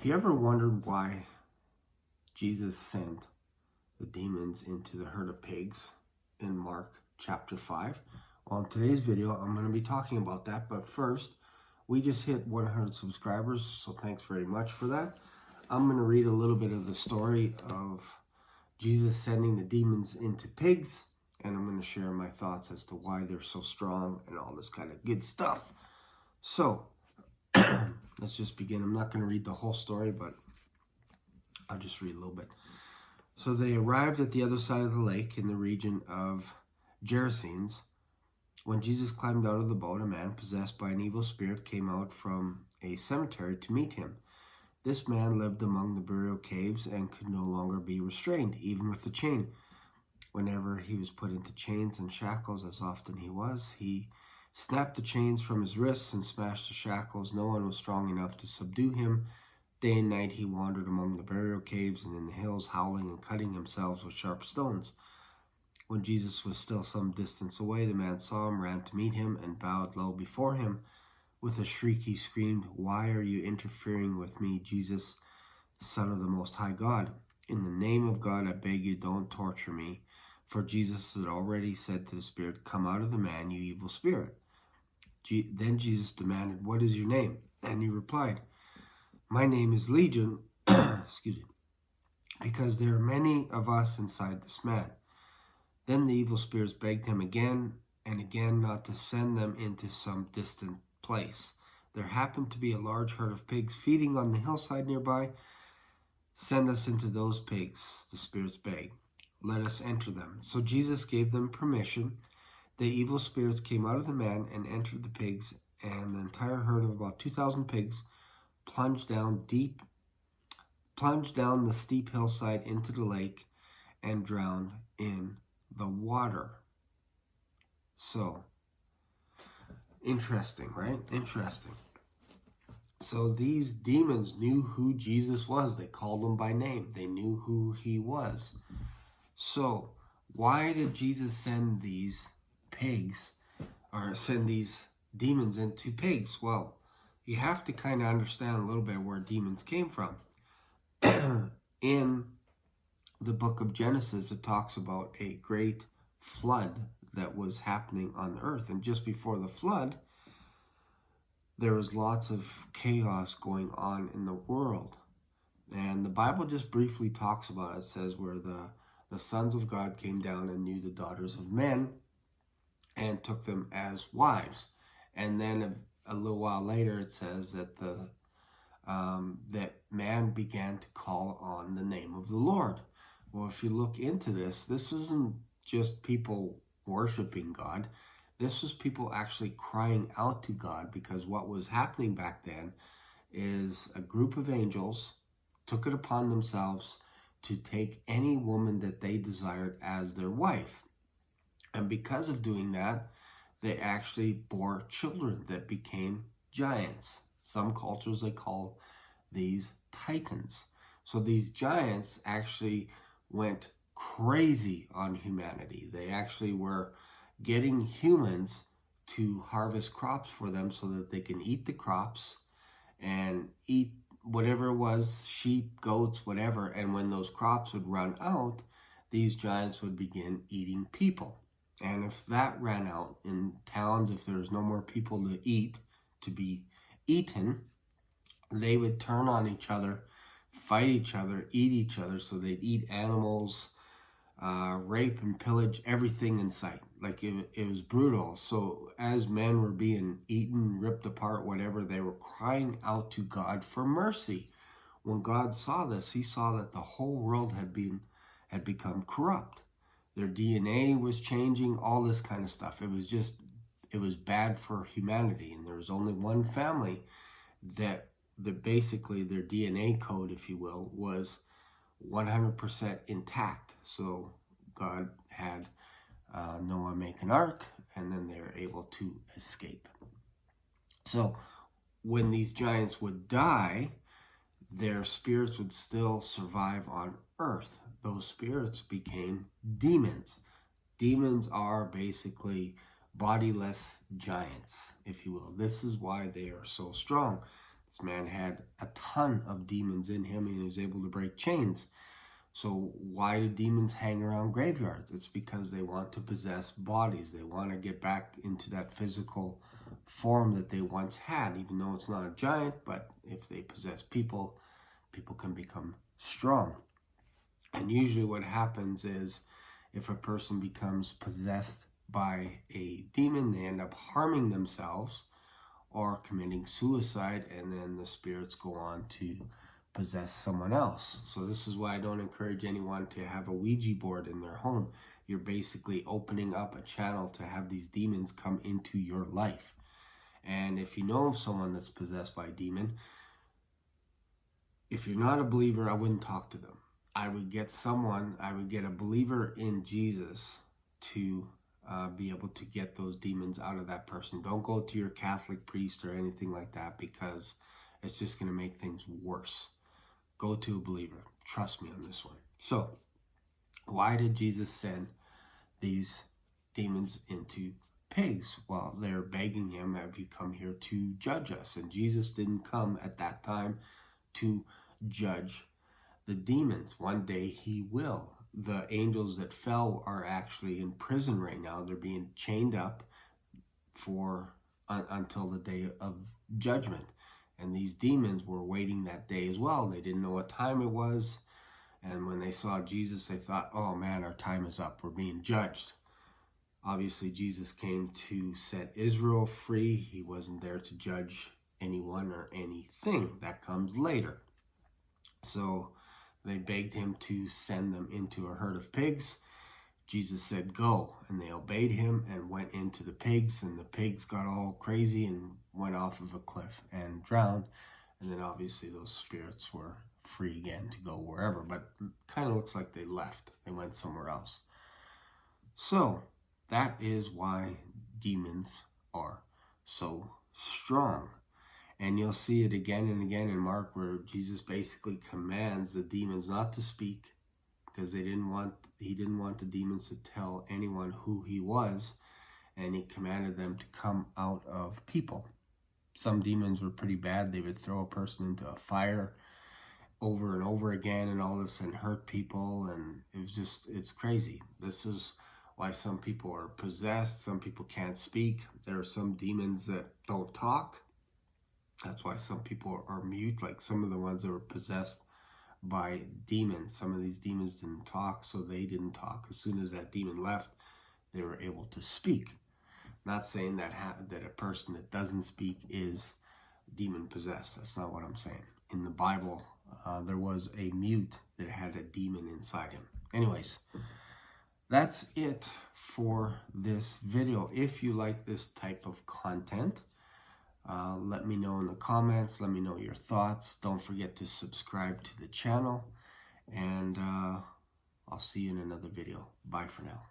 Have you ever wondered why Jesus sent the demons into the herd of pigs in Mark chapter 5? Well, in today's video, I'm going to be talking about that. But first, we just hit 100 subscribers, so thanks very much for that. I'm going to read a little bit of the story of Jesus sending the demons into pigs, and I'm going to share my thoughts as to why they're so strong and all this kind of good stuff. So, let's just begin. I'm not going to read the whole story, but I'll just read a little bit. So they arrived at the other side of the lake in the region of Gerasenes. When Jesus climbed out of the boat, a man possessed by an evil spirit came out from a cemetery to meet him. This man lived among the burial caves and could no longer be restrained, even with a chain. Whenever he was put into chains and shackles, as often he snapped the chains from his wrists and smashed the shackles. No one was strong enough to subdue him. Day and night he wandered among the burial caves and in the hills, howling and cutting himself with sharp stones. When Jesus was still some distance away, the man saw him, ran to meet him, and bowed low before him. With a shriek he screamed, "Why are you interfering with me, Jesus, Son of the Most High God? In the name of God, I beg you, don't torture me." For Jesus had already said to the spirit, "Come out of the man, you evil spirit." Then Jesus demanded, "What is your name?" And he replied, "My name is Legion, excuse me, because there are many of us inside this man." Then the evil spirits begged him again and again not to send them into some distant place. There happened to be a large herd of pigs feeding on the hillside nearby. "Send us into those pigs," the spirits begged. "Let us enter them." So Jesus gave them permission. The evil spirits came out of the man and entered the pigs, and the entire herd of about 2,000 pigs plunged down the steep hillside into the lake and drowned in the water. So, interesting, right? Interesting. So these demons knew who Jesus was. They called him by name. They knew who he was. So, why did Jesus send these pigs, or send these demons into pigs? Well, you have to kind of understand a little bit where demons came from. In the book of Genesis, it talks about a great flood that was happening on the earth. And just before the flood, there was lots of chaos going on in the world. And the Bible just briefly talks about it. It says where the sons of God came down and knew the daughters of men and took them as wives. And then a little while later, it says that that man began to call on the name of the Lord. Well, if you look into this isn't just people worshiping God. This was people actually crying out to God, because what was happening back then is a group of angels took it upon themselves to take any woman that they desired as their wife. And because of doing that, they actually bore children that became giants. Some cultures, they call these titans. So these giants actually went crazy on humanity. They actually were getting humans to harvest crops for them so that they can eat the crops and eat whatever it was, sheep, goats, whatever. And when those crops would run out, these giants would begin eating people. And if that ran out in towns, if there was no more people to eat, to be eaten, they would turn on each other, fight each other, eat each other. So they'd eat animals, rape and pillage everything in sight. Like it was brutal. So as men were being eaten, ripped apart, whatever, they were crying out to God for mercy. When God saw this, he saw that the whole world had become corrupt. Their DNA was changing, all this kind of stuff. It was bad for humanity. And there was only one family that basically their DNA code, if you will, was 100% intact. So God had Noah make an ark, and then they were able to escape. So when these giants would die, their spirits would still survive on earth. Those spirits became demons. Demons are basically bodiless giants, if you will. This is why they are so strong. This man had a ton of demons in him and he was able to break chains. So why do demons hang around graveyards? It's because they want to possess bodies. They want to get back into that physical form that they once had, even though it's not a giant, but if they possess people, people can become strong. And usually what happens is if a person becomes possessed by a demon, they end up harming themselves or committing suicide, and then the spirits go on to possess someone else. So this is why I don't encourage anyone to have a Ouija board in their home. You're basically opening up a channel to have these demons come into your life. And if you know of someone that's possessed by a demon, if you're not a believer, I wouldn't talk to them. I would get a believer in Jesus to be able to get those demons out of that person. Don't go to your Catholic priest or anything like that, because it's just going to make things worse. Go to a believer. Trust me on this one. So, why did Jesus send these demons into pigs? Well, they're begging him, have you come here to judge us? And Jesus didn't come at that time to judge the demons. One day he will. The angels that fell are actually in prison right now. They're being chained up until the day of judgment. And these demons were waiting that day as well. They didn't know what time it was. And when they saw Jesus, they thought, oh man, our time is up. We're being judged. Obviously, Jesus came to set Israel free. He wasn't there to judge anyone or anything. That comes later. So they begged him to send them into a herd of pigs. Jesus said, go. And they obeyed him and went into the pigs. And the pigs got all crazy and went off of a cliff and drowned. And then obviously those spirits were free again to go wherever. But it kind of looks like they left. They went somewhere else. So that is why demons are so strong. And you'll see it again and again in Mark, where Jesus basically commands the demons not to speak, because he didn't want the demons to tell anyone who he was, and he commanded them to come out of people. Some demons were pretty bad. They would throw a person into a fire over and over again and all this and hurt people, and it's crazy. This is why some people are possessed. Some people can't speak. There are some demons that don't talk. That's why some people are mute, like some of the ones that were possessed by demons. Some of these demons didn't talk, so they didn't talk. As soon as that demon left, they were able to speak. Not saying that a person that doesn't speak is demon possessed. That's not what I'm saying. In the Bible, there was a mute that had a demon inside him. Anyways, that's it for this video. If you like this type of content, let me know in the comments. Let me know your thoughts. Don't forget to subscribe to the channel. And I'll see you in another video. Bye for now.